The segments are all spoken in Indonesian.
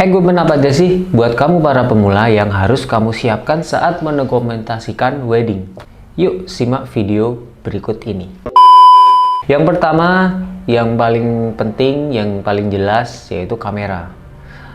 Equipment apa aja sih buat kamu para pemula yang harus kamu siapkan saat mendokumentasikan wedding? Yuk simak video berikut ini. Yang pertama, yang paling penting, yang paling jelas yaitu kamera.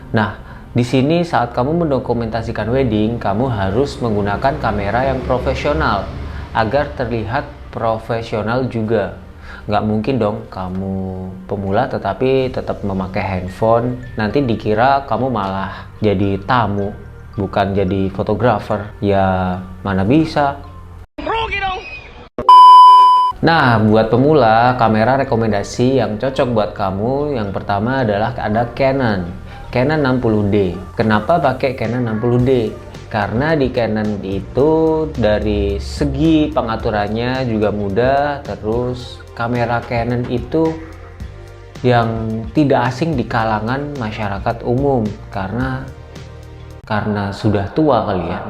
Nah, di sini saat kamu mendokumentasikan wedding, kamu harus menggunakan kamera yang profesional agar terlihat profesional juga. Nggak mungkin dong kamu pemula tetapi tetap memakai handphone, nanti dikira kamu malah jadi tamu bukan jadi fotografer. Ya mana bisa. Nah, buat pemula, kamera rekomendasi yang cocok buat kamu yang pertama adalah ada Canon 60D. Kenapa pakai Canon 60D? Karena di Canon itu dari segi pengaturannya juga mudah, terus kamera Canon itu yang tidak asing di kalangan masyarakat umum karena sudah tua kali ya.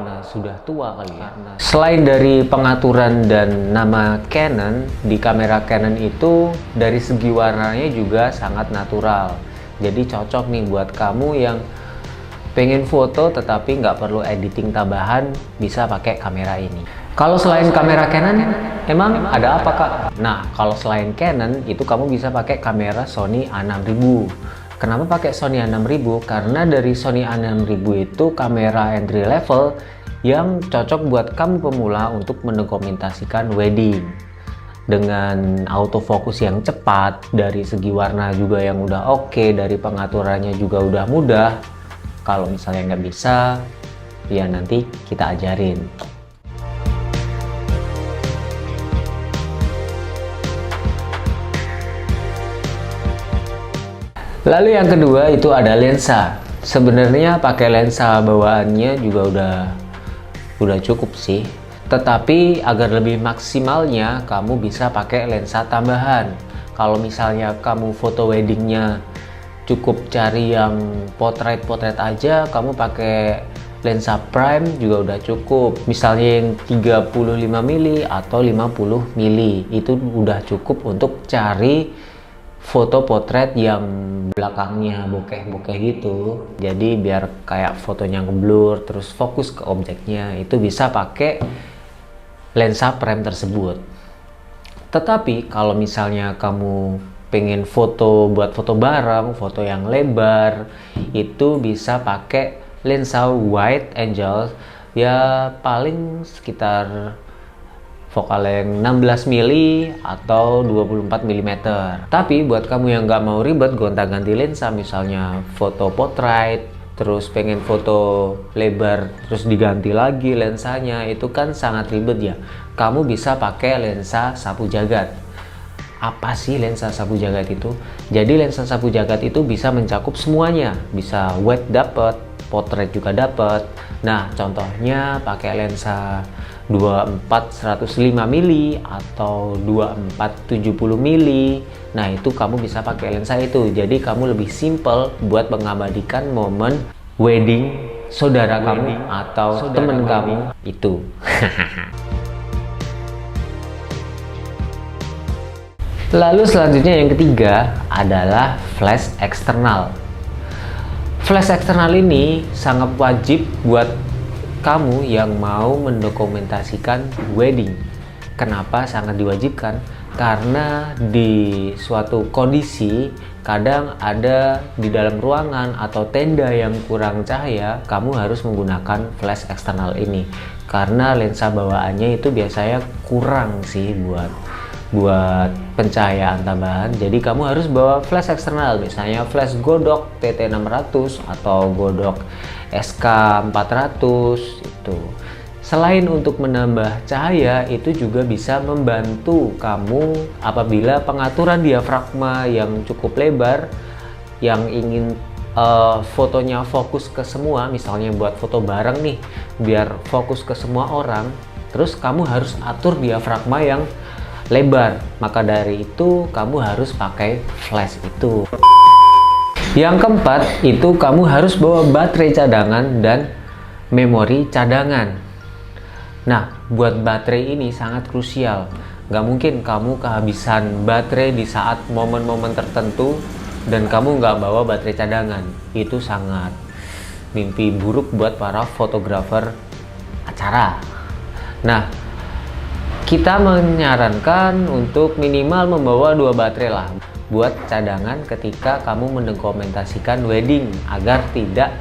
Selain dari pengaturan dan nama Canon, di kamera Canon itu dari segi warnanya juga sangat natural. Jadi cocok nih buat kamu yang pengen foto tetapi nggak perlu editing tambahan, bisa pakai kamera ini. Kalau selain kamera Canon, emang ada apa kak? Nah, kalau selain Canon itu kamu bisa pakai kamera Sony A6000. Kenapa pakai Sony A6000? Karena dari Sony A6000 itu kamera entry level yang cocok buat kamu pemula untuk mendokumentasikan wedding. Dengan autofocus yang cepat, dari segi warna juga yang udah oke, dari pengaturannya juga udah mudah. Kalau misalnya nggak bisa, ya nanti kita ajarin. Lalu yang kedua itu ada lensa. Sebenarnya pakai lensa bawaannya juga udah cukup sih. Tetapi agar lebih maksimalnya, kamu bisa pakai lensa tambahan. Kalau misalnya kamu foto weddingnya cukup cari yang potret aja, kamu pakai lensa prime juga udah cukup. Misalnya yang 35 mili atau 50 mili itu udah cukup untuk cari foto potret yang belakangnya bokeh gitu. Jadi biar kayak fotonya ngeblur terus fokus ke objeknya, itu bisa pakai lensa prime tersebut. Tetapi kalau misalnya kamu pengen foto buat foto bareng, foto yang lebar, itu bisa pakai lensa wide angle ya paling sekitar focal yang 16 mili atau 24 mm. Tapi buat kamu yang nggak mau ribet gonta-ganti lensa, misalnya foto portrait terus pengen foto lebar terus diganti lagi lensanya, itu kan sangat ribet ya. Kamu bisa pakai lensa sapu jagat. Apa sih lensa sapu jagat itu? Jadi lensa sapu jagat itu bisa mencakup semuanya, bisa wide dapat, portrait juga dapat. Nah, contohnya pakai lensa 24 105 mili atau 24 70 mili. Nah, itu kamu bisa pakai lensa itu. Jadi kamu lebih simple buat mengabadikan momen wedding saudara kamu atau teman kamu itu. Lalu selanjutnya yang ketiga adalah flash eksternal. Flash eksternal ini sangat wajib buat kamu yang mau mendokumentasikan wedding. Kenapa sangat diwajibkan? Karena di suatu kondisi kadang ada di dalam ruangan atau tenda yang kurang cahaya, kamu harus menggunakan flash eksternal ini. Karena lensa bawaannya itu biasanya kurang sih buat pencahayaan tambahan. Jadi kamu harus bawa flash eksternal, misalnya flash Godok TT600 atau Godok SK400 itu. Selain untuk menambah cahaya, itu juga bisa membantu kamu apabila pengaturan diafragma yang cukup lebar, yang ingin fotonya fokus ke semua, misalnya buat foto bareng nih, biar fokus ke semua orang, terus kamu harus atur diafragma yang lebar. Maka dari itu kamu harus pakai flash itu. Yang keempat itu kamu harus bawa baterai cadangan dan memori cadangan. Nah, buat baterai ini sangat krusial. Nggak mungkin kamu kehabisan baterai di saat momen-momen tertentu dan kamu nggak bawa baterai cadangan. Itu sangat mimpi buruk buat para fotografer acara. Nah, kita menyarankan untuk minimal membawa 2 baterai lah buat cadangan ketika kamu mendokumentasikan wedding agar tidak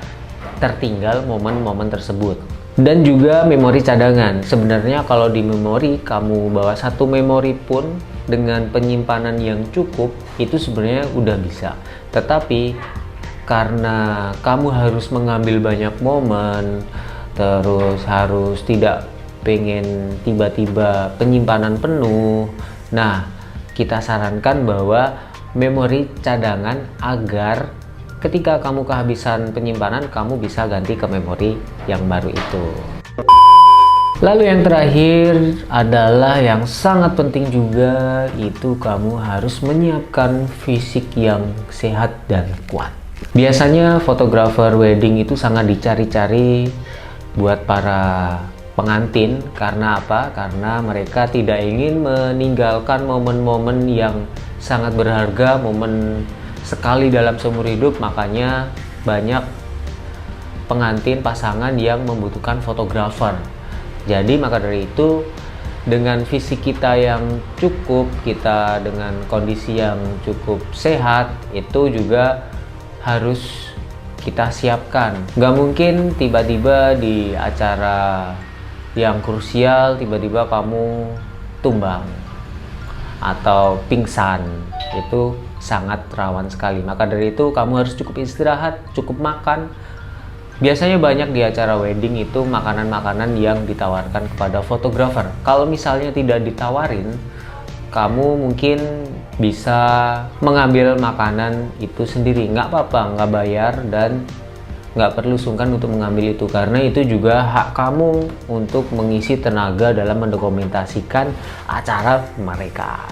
tertinggal momen-momen tersebut. Dan juga memori cadangan. Sebenarnya kalau di memori kamu bawa 1 memori pun dengan penyimpanan yang cukup itu sebenarnya udah bisa. Tetapi karena kamu harus mengambil banyak momen, terus harus tidak pengen tiba-tiba penyimpanan penuh. Nah, kita sarankan bahwa memori cadangan agar ketika kamu kehabisan penyimpanan, kamu bisa ganti ke memori yang baru itu. Lalu yang terakhir adalah yang sangat penting juga, itu kamu harus menyiapkan fisik yang sehat dan kuat. Biasanya fotografer wedding itu sangat dicari-cari buat para pengantin. Karena apa? Karena mereka tidak ingin meninggalkan momen-momen yang sangat berharga, momen sekali dalam seumur hidup. Makanya banyak pengantin pasangan yang membutuhkan fotografer. Jadi maka dari itu, dengan fisik kita yang cukup, kita dengan kondisi yang cukup sehat, itu juga harus kita siapkan. Nggak mungkin tiba-tiba di acara yang krusial tiba-tiba kamu tumbang atau pingsan. Itu sangat rawan sekali. Maka dari itu kamu harus cukup istirahat, cukup makan. Biasanya banyak di acara wedding itu makanan-makanan yang ditawarkan kepada fotografer. Kalau misalnya tidak ditawarin, kamu mungkin bisa mengambil makanan itu sendiri. Nggak apa-apa, nggak bayar dan nggak perlu sungkan untuk mengambil itu, karena itu juga hak kamu untuk mengisi tenaga dalam mendokumentasikan acara mereka.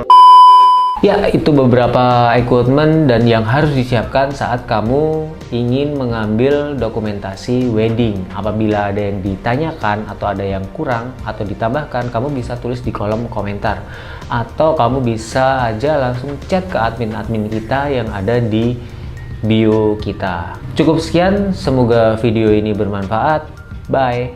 Ya, itu beberapa equipment dan yang harus disiapkan saat kamu ingin mengambil dokumentasi wedding. Apabila ada yang ditanyakan atau ada yang kurang atau ditambahkan, kamu bisa tulis di kolom komentar. Atau kamu bisa aja langsung chat ke admin-admin kita yang ada di bio kita. Cukup sekian, semoga video ini bermanfaat. Bye!